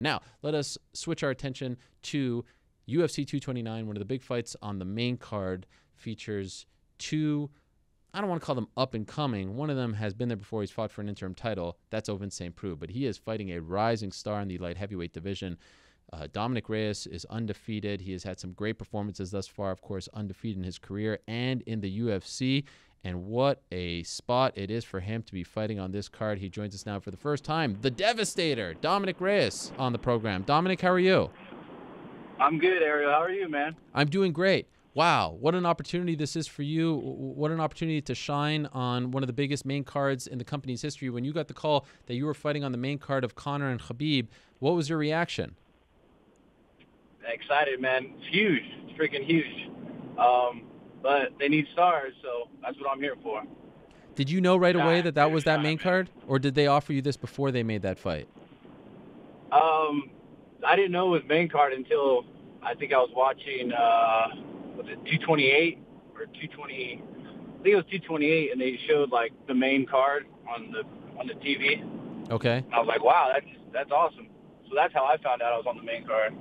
Now, let us switch our attention to UFC 229. One of the big fights on the main card features two, I don't want to call them up and coming. One of them has been there before. He's fought for an interim title. That's Ovince St. Preux. But he is fighting a rising star in the light heavyweight division. Dominick Reyes is undefeated. He has had some great performances thus far, of course, undefeated in his career and in the UFC. And what a spot it is for him to be fighting on this card. He joins us now for the first time. The Devastator, Dominick Reyes, on the program. Dominick, how are you? I'm good, Ariel. How are you, man? I'm doing great. Wow, what an opportunity this is for you. What an opportunity to shine on one of the biggest main cards in the company's history. When you got the call that you were fighting on the main card of Conor and Khabib, what was your reaction? Excited, man. It's huge. It's freaking huge. But they need stars, so that's what I'm here for. Did you know right away that was that main card? Or did they offer you this before they made that fight? I didn't know it was main card until I think I was watching, was it 228 or 220? I think it was 228, and they showed, like, the main card on the TV. Okay. And I was like, wow, that's awesome. So that's how I found out I was on the main card.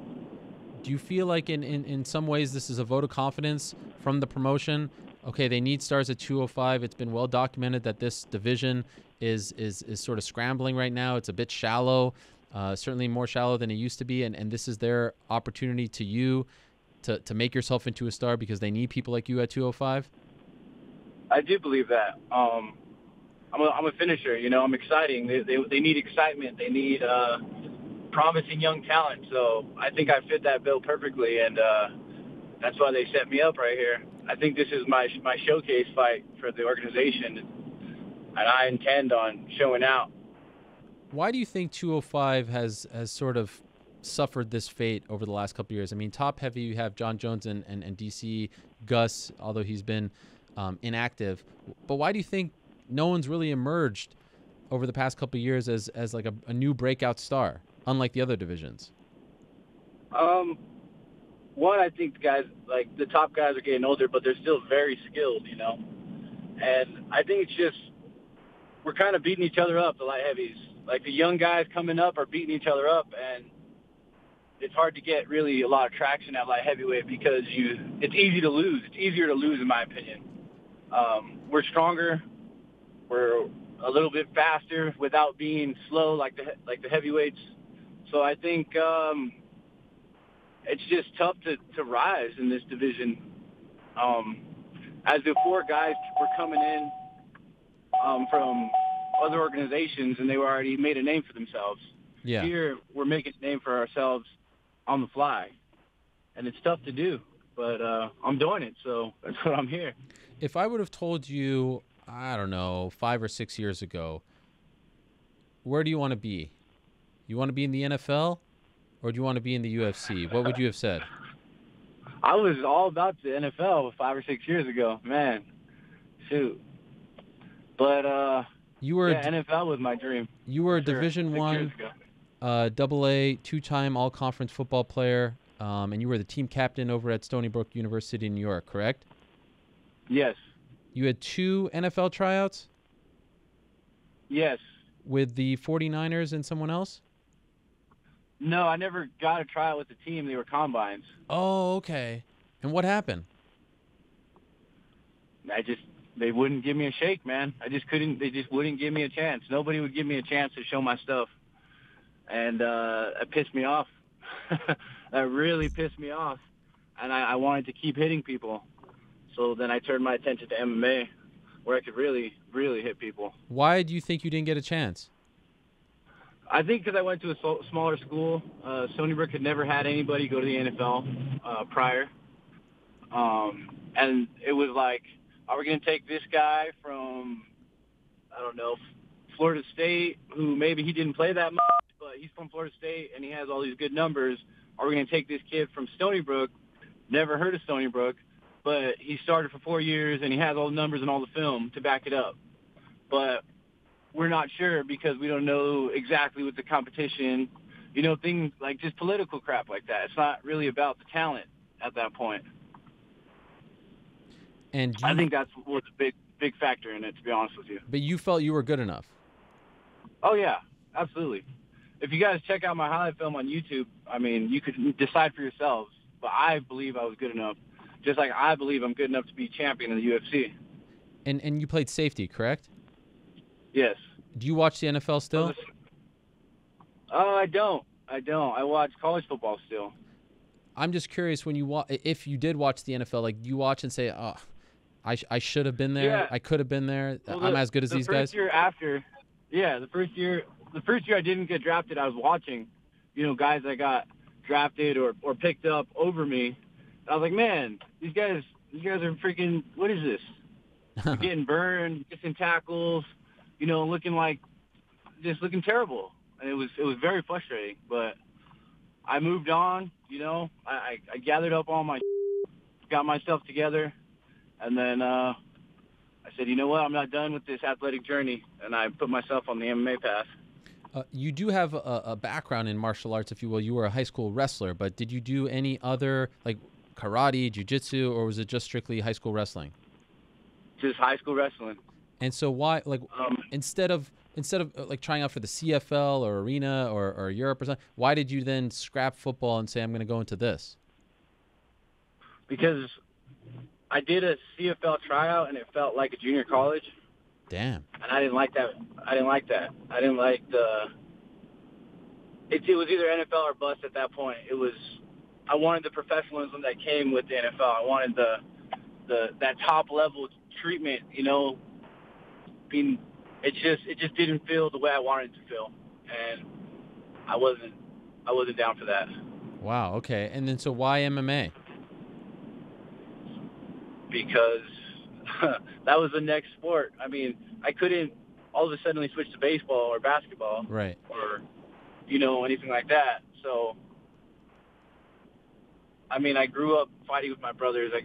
Do you feel like in some ways this is a vote of confidence from the promotion? Okay, they need stars at 205. It's been well documented that this division is sort of scrambling right now. It's a bit shallow, certainly more shallow than it used to be, and this is their opportunity to make yourself into a star because they need people like you at 205? I do believe that. I'm a finisher, you know. I'm exciting. They need excitement. They need promising young talent. So I think I fit that bill perfectly, and that's why they set me up right here. I think this is my showcase fight for the organization, and I intend on showing out. Why do you think 205 has sort of suffered this fate over the last couple of years? I mean, top heavy, you have John Jones and DC Gus, although he's been inactive. But why do you think no one's really emerged over the past couple of years as like a new breakout star, unlike the other divisions? One, I think the guys, like the top guys, are getting older, but they're still very skilled, you know. And I think it's just we're kind of beating each other up, the light heavies. Like the young guys coming up are beating each other up, and it's hard to get really a lot of traction at light heavyweight because it's easy to lose. It's easier to lose, in my opinion. We're stronger. We're a little bit faster without being slow like the heavyweights. So I think it's just tough to rise in this division. As before, guys were coming in from other organizations, and they were already made a name for themselves. Yeah. Here, we're making a name for ourselves on the fly, and it's tough to do, but I'm doing it, so that's what I'm here. If I would have told you, I don't know, 5 or 6 years ago, where do you want to be? You want to be in the NFL, or do you want to be in the UFC? What would you have said? I was all about the NFL 5 or 6 years ago, man. Shoot. But NFL was my dream. You were a sure. Division I, AA, two-time all-conference football player, and you were the team captain over at Stony Brook University in New York, correct? Yes. You had 2 NFL tryouts? Yes. With the 49ers and someone else? No, I never got a tryout with the team. They were combines. Oh, okay. And what happened? They wouldn't give me a shake, man. They just wouldn't give me a chance. Nobody would give me a chance to show my stuff. And it pissed me off. That really pissed me off. And I wanted to keep hitting people. So then I turned my attention to MMA, where I could really, really hit people. Why do you think you didn't get a chance? I think because I went to a smaller school. Stony Brook had never had anybody go to the NFL prior. And it was like, are we going to take this guy from, I don't know, Florida State, who maybe he didn't play that much, but he's from Florida State and he has all these good numbers. Are we going to take this kid from Stony Brook, never heard of Stony Brook, but he started for 4 years and he has all the numbers and all the film to back it up. But we're not sure because we don't know exactly what the competition, you know, things like just political crap like that. It's not really about the talent at that point. And I think that's what's a big factor in it, to be honest with you. But you felt you were good enough? Oh, yeah, absolutely. if you guys check out my highlight film on YouTube, I mean, you could decide for yourselves. But I believe I was good enough, just like I believe I'm good enough to be champion in the UFC. And you played safety, correct? Yes. Do you watch the NFL still? I don't. I watch college football still. I'm just curious, when you if you did watch the NFL, like, do you watch and say, "Oh, I should have been there. Yeah. I could have been there. Well, I'm as good as these guys." The first year I didn't get drafted, I was watching, guys that got drafted or picked up over me. I was like, man, these guys are freaking. What is this? They're getting burned, missing tackles, looking terrible, and it was very frustrating. But I moved on. I gathered up all my, got myself together, and then I said, you know what, I'm not done with this athletic journey, and I put myself on the MMA path. You do have a background in martial arts, if you will. You were a high school wrestler, but did you do any other, like karate, jiu-jitsu, or was it just strictly high school wrestling? Just high school wrestling. And so why, like, instead of like trying out for the CFL or Arena or Europe or something, why did you then scrap football and say, I'm going to go into this? Because I did a CFL tryout and it felt like a junior college. Damn. And I didn't like that. I didn't like it was either NFL or bust at that point. I wanted the professionalism that came with the NFL. I wanted that top level treatment, it just didn't feel the way I wanted it to feel, and I wasn't down for that. Wow. Okay. And then so why MMA? Because that was the next sport. I mean, I couldn't all of a sudden switch to baseball or basketball, right? Or anything like that. So, I mean, I grew up fighting with my brothers. I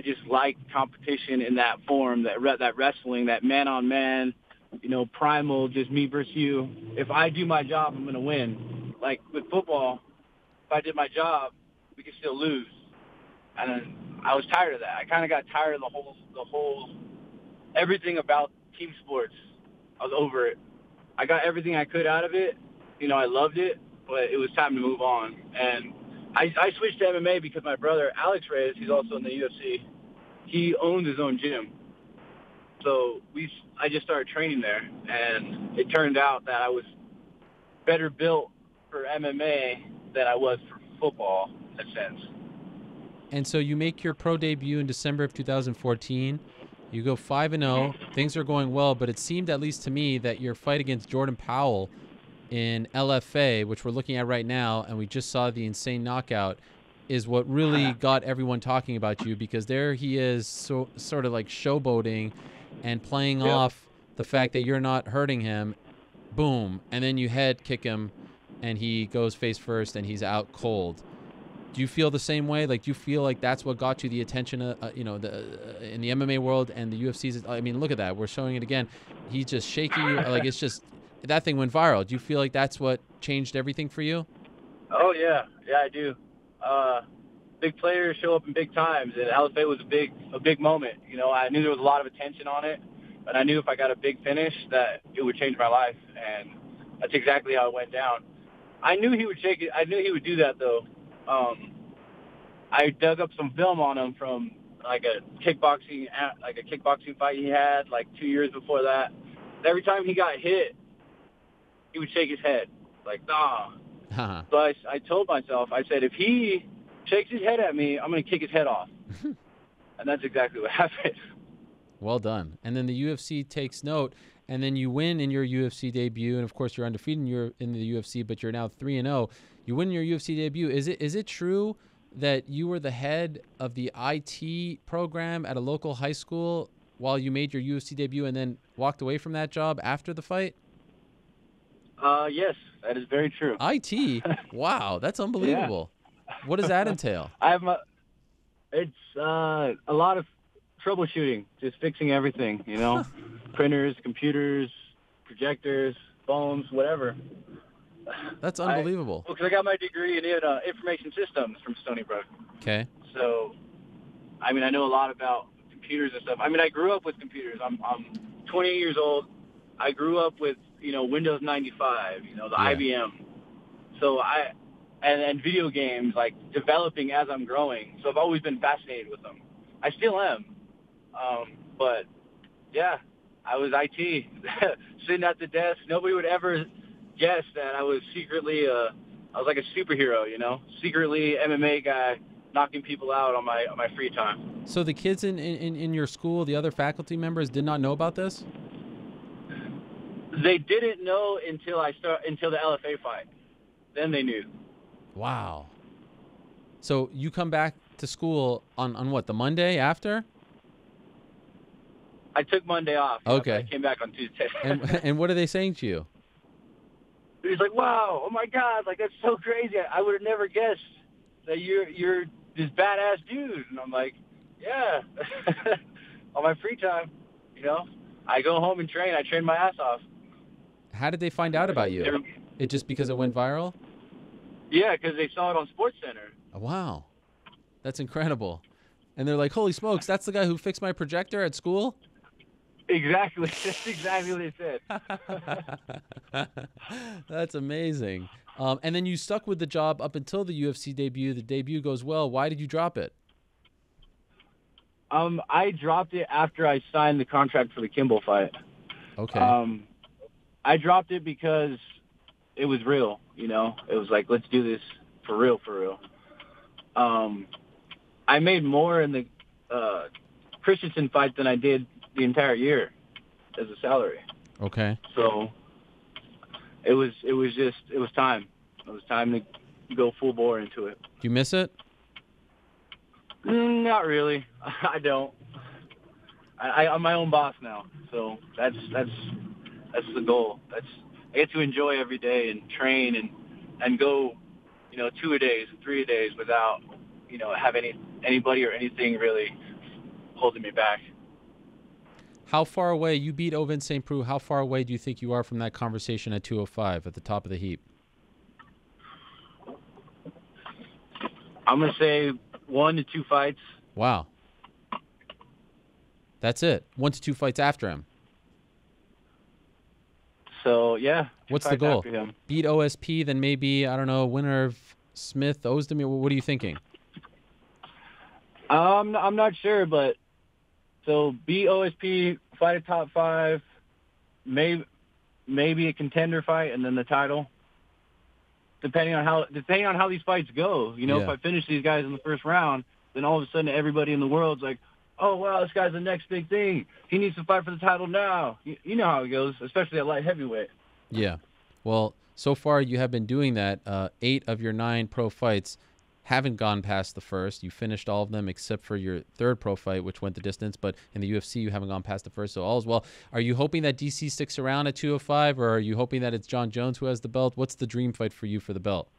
just like competition in that form, that wrestling, that man-on-man, primal, just me versus you. If I do my job, I'm going to win. Like with football, if I did my job, we could still lose. And I was tired of that. I kind of got tired of the whole everything about team sports. I was over it. I got everything I could out of it. I loved it, but it was time to move on. And I switched to MMA because my brother, Alex Reyes, he's also in the UFC, he owns his own gym. So I just started training there, and it turned out that I was better built for MMA than I was for football, in a sense. And so you make your pro debut in December of 2014. You go 5-0. Things are going well, but it seemed, at least to me, that your fight against Jordan Powell in LFA, which we're looking at right now, and we just saw the insane knockout, is what really got everyone talking about you, because there he is, so sort of like showboating and playing off the fact that you're not hurting him. Boom. And then you head kick him, and he goes face first, and he's out cold. Do you feel the same way? Like, do you feel like that's what got you the attention, in the MMA world and the UFC's? I mean, look at that. We're showing it again. He's just shaking you. Like, it's just, that thing went viral. Do you feel like that's what changed everything for you? Oh, yeah. Yeah, I do. Big players show up in big times, and LFA was a big moment. I knew there was a lot of attention on it, but I knew if I got a big finish that it would change my life, and that's exactly how it went down. I knew he would shake it. I knew he would do that, though. I dug up some film on him from like a kickboxing fight he had like 2 years before that. And every time he got hit, he would shake his head like, nah. So I told myself, I said, if he shakes his head at me, I'm going to kick his head off. And that's exactly what happened. Well done. And then the UFC takes note, and then you win in your UFC debut, and of course you're undefeated in the UFC, but you're now 3-0. You win your UFC debut. Is it true that you were the head of the IT program at a local high school while you made your UFC debut and then walked away from that job after the fight? Yes, that is very true. IT? Wow, that's unbelievable. Yeah. What does that entail? It's a lot of troubleshooting, just fixing everything, printers, computers, projectors, phones, whatever. That's unbelievable. Because I got my degree in information systems from Stony Brook. Okay. So, I know a lot about computers and stuff. I grew up with computers. I'm 28 years old. I grew up with, Windows 95, the Yeah. IBM. So and video games, like developing as I'm growing. So I've always been fascinated with them. I still am. But yeah, I was IT sitting at the desk. Nobody would ever guess that I was secretly I was like a superhero, secretly MMA guy knocking people out on my free time. So the kids in your school, the other faculty members, did not know about this? They didn't know until the LFA fight. Then they knew. Wow. So you come back to school on what, the Monday after? I took Monday off. Okay. I came back on Tuesday. And what are they saying to you? He's like, wow, oh my God, like that's so crazy. I would have never guessed that you're this badass dude. And I'm like, yeah, on my free time, I go home and train. I train my ass off. How did they find out about you? It just because it went viral? Yeah, because they saw it on SportsCenter. Oh, wow. That's incredible. And they're like, holy smokes, that's the guy who fixed my projector at school? Exactly. That's exactly what they said. That's amazing. And then you stuck with the job up until the UFC debut. The debut goes well. Why did you drop it? I dropped it after I signed the contract for the Kimball fight. Okay. I dropped it because it was real, It was like, let's do this for real, for real. I made more in the Christensen fight than I did the entire year as a salary. Okay. So it was time. It was time to go full bore into it. Do you miss it? Not really. I don't. I'm my own boss now, so that's the goal. I get to enjoy every day and train and go, 2-a-days and 3-a-days without, have anybody or anything really holding me back. How far away, you beat Ovince St. Preux, how far away do you think you are from that conversation at 205 at the top of the heap? I'm going to say 1 to 2 fights. Wow. That's it. 1 to 2 fights after him. So, yeah. What's the goal? Beat OSP, then maybe, I don't know, winner of Smith, Ozdemir. What are you thinking? I'm not sure, but so beat OSP, fight a top 5, maybe a contender fight, and then the title. Depending on how these fights go, if I finish these guys in the first round, then all of a sudden everybody in the world's like, oh wow, this guy's the next big thing. He needs to fight for the title now. You know how it goes, especially at light heavyweight. Yeah. Well, so far you have been doing that. 8 of your 9 pro fights haven't gone past the first. You finished all of them except for your 3rd pro fight, which went the distance. But in the UFC, you haven't gone past the first, so all is well. Are you hoping that DC sticks around at 205, or are you hoping that it's John Jones who has the belt? What's the dream fight for you for the belt?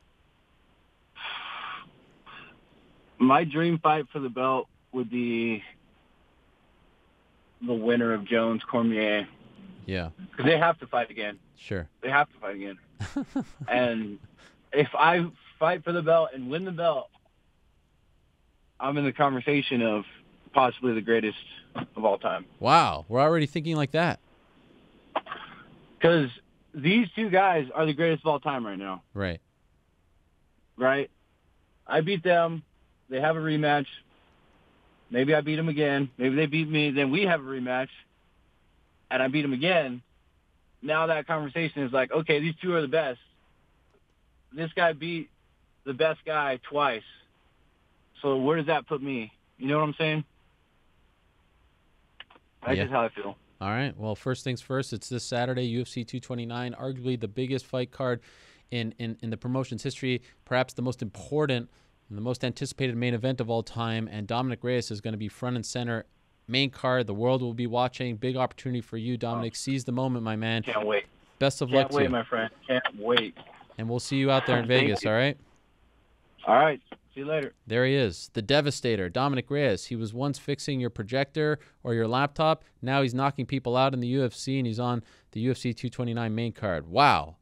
My dream fight for the belt would be the winner of Jones Cormier. Yeah. Because they have to fight again. Sure. They have to fight again. And if I fight for the belt and win the belt, I'm in the conversation of possibly the greatest of all time. Wow. We're already thinking like that. Because these 2 guys are the greatest of all time right now. Right. Right? I beat them. They have a rematch. Maybe I beat them again. Maybe they beat me. Then we have a rematch. And I beat them again. Now that conversation is like, okay, these 2 are the best. This guy beat the best guy twice. So where does that put me? You know what I'm saying? That's just how I feel. All right. Well, first things first, it's this Saturday, UFC 229, arguably the biggest fight card in the promotion's history, perhaps the most important and the most anticipated main event of all time. And Dominick Reyes is going to be front and center, main card. The world will be watching. Big opportunity for you, Dominick. Seize the moment, my man. Can't wait. Best of luck to you. Can't wait, my friend. Can't wait. And we'll see you out there in Vegas, all right? All right. See you later. There he is, the Devastator, Dominick Reyes. He was once fixing your projector or your laptop. Now he's knocking people out in the UFC, and he's on the UFC 229 main card. Wow.